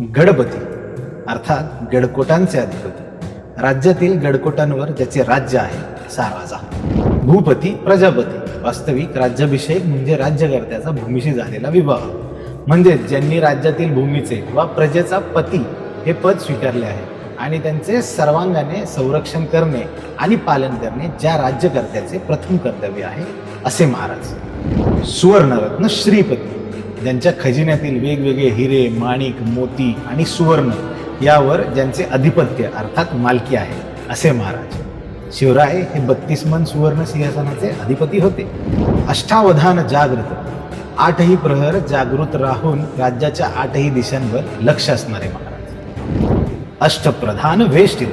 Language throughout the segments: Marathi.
गडपती अर्थात गडकोटांचे अधिपती, राज्यातील गडकोटांवर ज्याचे राज्य आहे असा राजा. भूपती प्रजापती, वास्तविक राज्याभिषेक म्हणजे राज्यकर्त्याचा भूमीशी झालेला विवाह, म्हणजे ज्यांनी राज्यातील भूमीचे वा प्रजेचा पती हे पद स्वीकारले आहे आणि त्यांचे सर्वांगाने संरक्षण करणे आणि पालन करणे ज्या राज्यकर्त्याचे प्रथम कर्तव्य आहे असे महाराज. सुवर्णरत्न श्रीपती, ज्यांच्या खजिन्यातील वेगवेगळे हिरे, माणिक, मोती आणि सुवर्ण यावर ज्यांचे अधिपत्य अर्थात मालकी आहे असे महाराज. शिवराय हे 32 मन सुवर्ण सिंहासनाचे अधिपती होते. अष्टावधान जागृत, 8ही प्रहर जागृत राहून राज्याच्या 8ही दिशांवर लक्ष असणारे महाराज. अष्टप्रधान वेष्टित,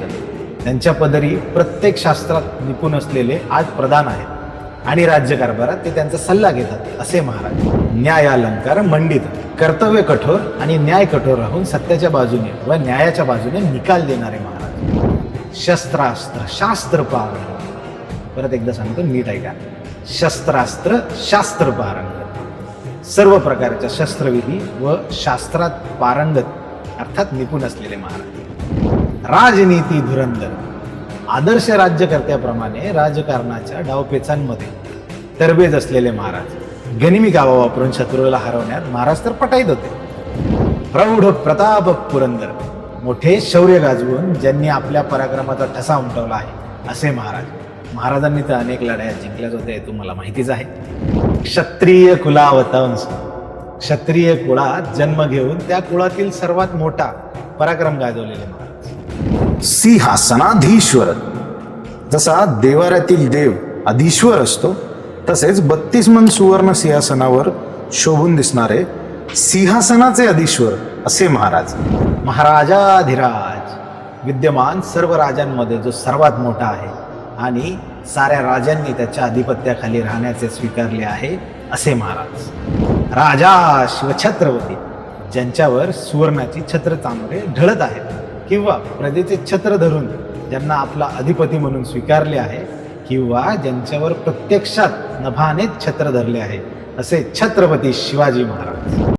त्यांच्या पदरी प्रत्येक शास्त्रात निपुण असलेले 8 प्रधान आहेत आणि राज्यकारभारात ते त्यांचा सल्ला घेतात असे महाराज. न्यायालंकार मंडित, कर्तव्य कठोर आणि न्याय कठोर राहून सत्याच्या बाजूने व न्यायाच्या बाजूने निकाल देणारे महाराज. शस्त्रास्त्र शास्त्र पारंगत, परत एकदा सांगतो नीट ऐका. शस्त्रास्त्र शास्त्र पारंगत, सर्व प्रकारच्या शस्त्रविधी व शास्त्रात पारंगत अर्थात निपुण असलेले महाराज. राजनीती धुरंधर, आदर्श राज्यकर्त्याप्रमाणे राजकारणाच्या डावपेचांमध्ये तरबेज असलेले महाराज. गनिमी गावा वापरून शत्रूला हरवण्यात महाराज तर पटाईत होते. प्रौढ प्रताप पुरंदर, मोठे शौर्य गाजवून ज्यांनी आपल्या पराक्रमाचा ठसा उमटवला आहे असे महाराज. महाराजांनी तर अनेक लढाया जिंकल्याच होत्या हे तुम्हाला माहितीच आहे. क्षत्रिय कुलावतंस, क्षत्रिय कुळात जन्म घेऊन त्या कुळातील सर्वात मोठा पराक्रम गाजवलेले महाराज. सिंहासनाधीश्वर, जसा देवाऱ्यातील देव अधीश्वर असतो तसेच 32 मन सुवर्ण सिंहासनावर शोभून दिसणारे सिंहासनाचे अधीश्वर असे महाराज. महाराजाधिराज, विद्यमान सर्व राजांमध्ये जो सर्वात मोठा आहे आणि साऱ्या राजांनी त्याच्या अधिपत्याखाली राहण्याचे स्वीकारले आहे असे महाराज. राजा शिवछत्रपती, ज्यांच्यावर सुवर्णाची छत्र चांदरे ढळत आहेत किंवा प्रजेचे छत्र धरून ज्यांना आपला अधिपती म्हणून स्वीकारले आहे किंवा ज्यांच्यावर प्रत्यक्षात नभानेच छत्र धरले आहे असे छत्रपती शिवाजी महाराज.